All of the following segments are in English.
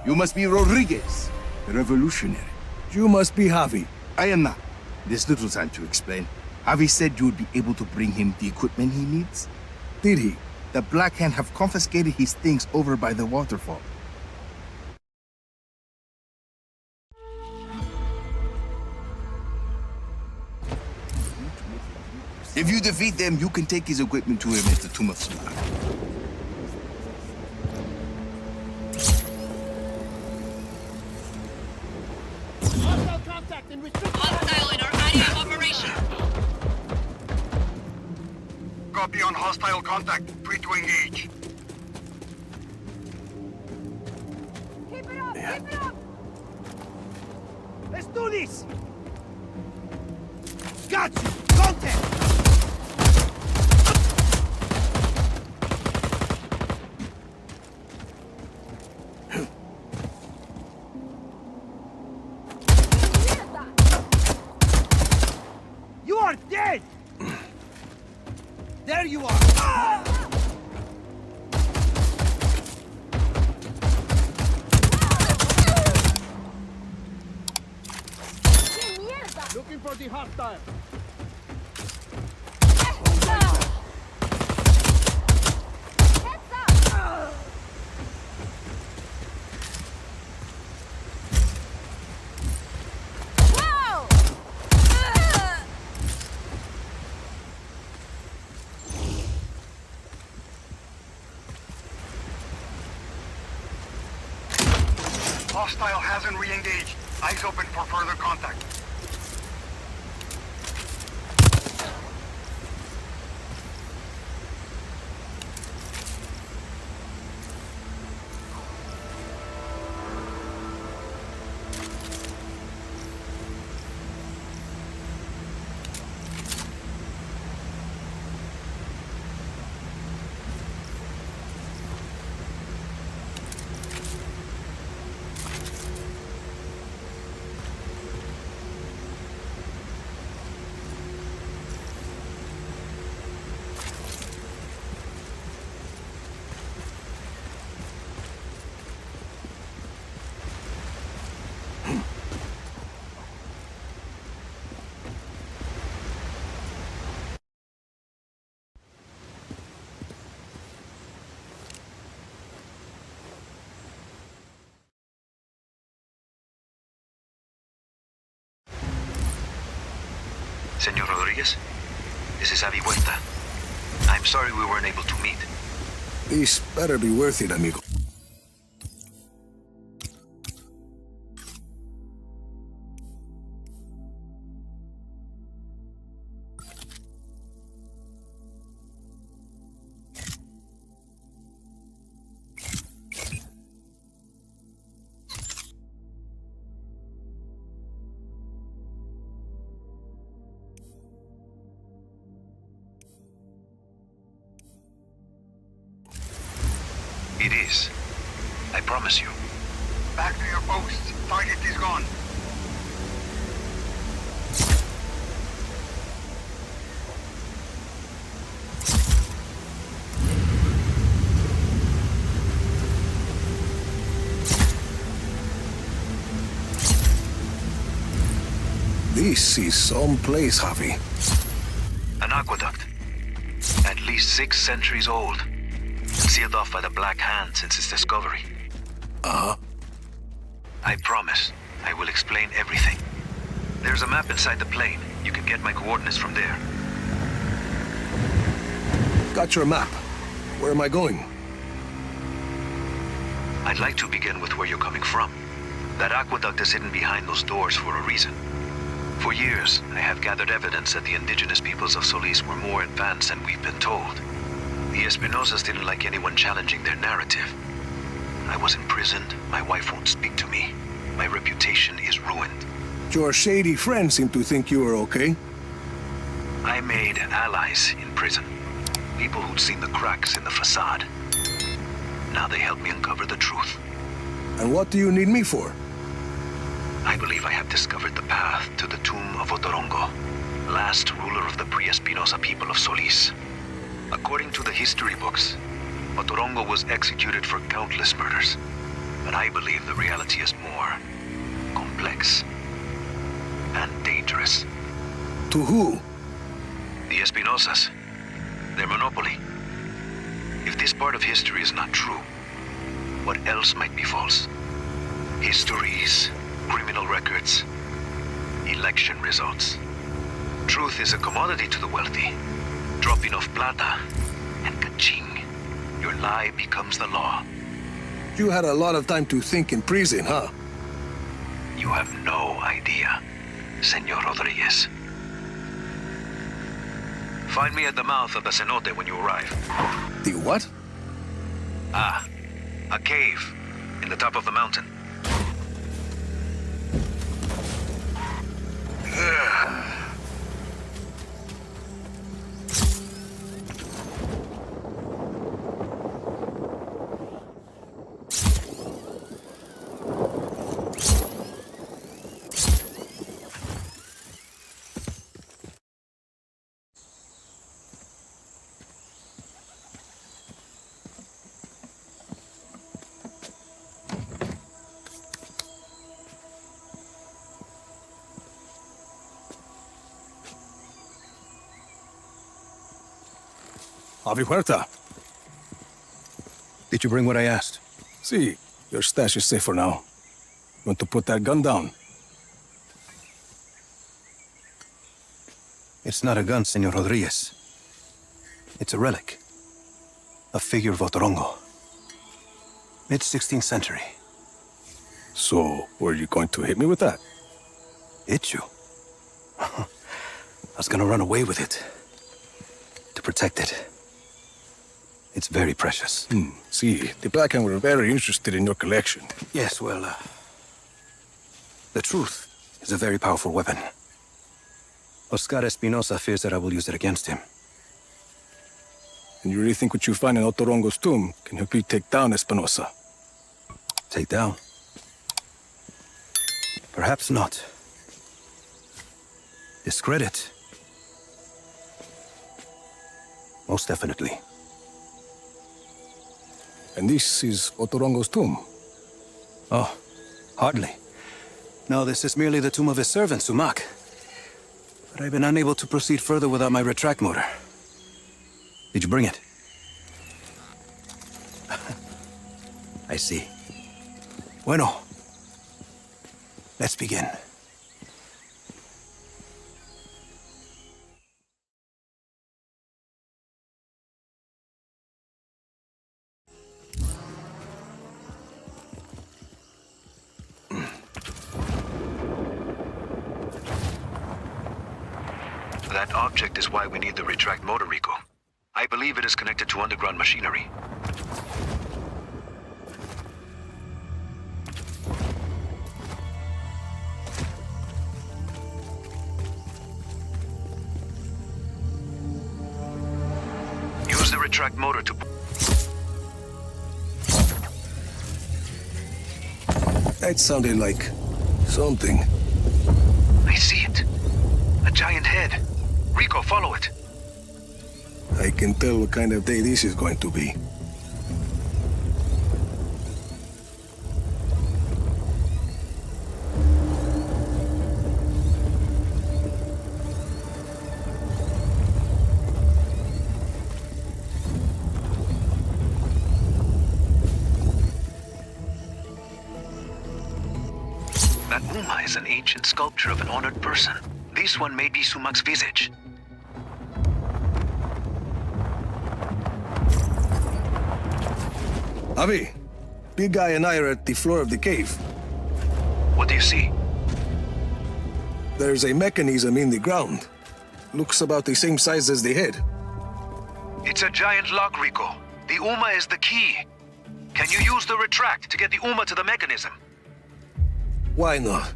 You must be Rodriguez, the revolutionary. You must be Javi. I am not. There's little time to explain. Javi said you would be able to bring him the equipment he needs. Did he? The Black Hand have confiscated his things over by the waterfall. If you defeat them, you can take his equipment to him at the Tomb of Sula. Hostile in our area of operation. Copy on hostile contact. Free to engage. Keep it up! Keep it up! Let's do this! Got you! Contact! You are dead! There you are! Looking for the hostile. Hostile hasn't re-engaged. Eyes open for further contact. Senor Rodriguez, this is Avi Huerta. I'm sorry we weren't able to meet. This better be worth it, amigo. It is. I promise you. Back to your posts. Target is gone. This is some place, Javi. An aqueduct. At least 6 centuries old. Sealed off by the Black Hand since its discovery. Uh-huh. I promise. I will explain everything. There's a map inside the plane. You can get my coordinates from there. Got your map. Where am I going? I'd like to begin with where you're coming from. That aqueduct is hidden behind those doors for a reason. For years, I have gathered evidence that the indigenous peoples of Solis were more advanced than we've been told. The Espinosas didn't like anyone challenging their narrative. I was imprisoned, my wife won't speak to me. My reputation is ruined. Your shady friends seem to think you are okay. I made allies in prison. People who'd seen the cracks in the facade. Now they help me uncover the truth. And what do you need me for? I believe I have discovered the path to the tomb of Otorongo, last ruler of the pre-Espinosa people of Solis. According to the history books, Otorongo was executed for countless murders. But I believe the reality is more complex and dangerous. To who? The Espinosas. Their monopoly. If this part of history is not true, what else might be false? Histories, criminal records, election results. Truth is a commodity to the wealthy. Drop enough plata, and ka-ching, your lie becomes the law. You had a lot of time to think in prison, huh? You have no idea, Senor Rodriguez. Find me at the mouth of the cenote when you arrive. The what? Ah, a cave in the top of the mountain. Avi Huerta. Did you bring what I asked? See, your stash is safe for now. You want to put that gun down? It's not a gun, Senor Rodriguez. It's a relic. A figure of Otorongo. Mid-16th century. So, were you going to hit me with that? Hit you? I was gonna run away with it. To protect it. It's very precious. See, the Blackhand were very interested in your collection. Yes, well, the truth is a very powerful weapon. Oscar Espinosa fears that I will use it against him. And you really think what you find in Otorongo's tomb can help you take down Espinosa? Take down? Perhaps not. Discredit? Most definitely. And this is Otorongo's tomb? Oh, hardly. No, this is merely the tomb of his servant, Sumac. But I've been unable to proceed further without my retract motor. Did you bring it? I see. Bueno. Let's begin. That object is why we need the retract motor, Rico. I believe it is connected to underground machinery. Use the retract motor to... That sounded like something. I see it. A giant head. Rico, follow it. I can tell what kind of day this is going to be. That Uma is an ancient sculpture of an honored person. This one may be Sumac's visage. Avi, big guy and I are at the floor of the cave. What do you see? There's a mechanism in the ground. Looks about the same size as the head. It's a giant lock, Rico. The Uma is the key. Can you use the retract to get the Uma to the mechanism? Why not?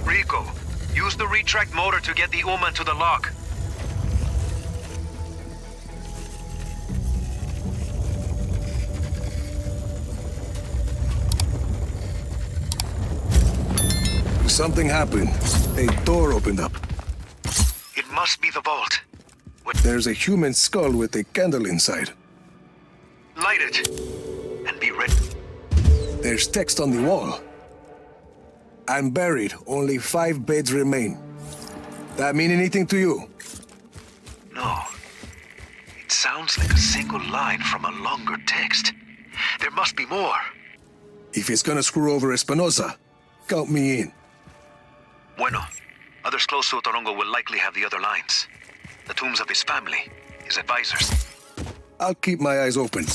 Rico, use the retract motor to get the Uma to the lock. Something happened. A door opened up. It must be the vault. There's a human skull with a candle inside. Light it. And be ready. There's text on the wall. I'm buried. Only 5 beds remain. That mean anything to you? No. It sounds like a single line from a longer text. There must be more. If it's gonna screw over Espinosa, count me in. Bueno. Others close to Otorongo will likely have the other lines. The tombs of his family, his advisors. I'll keep my eyes open.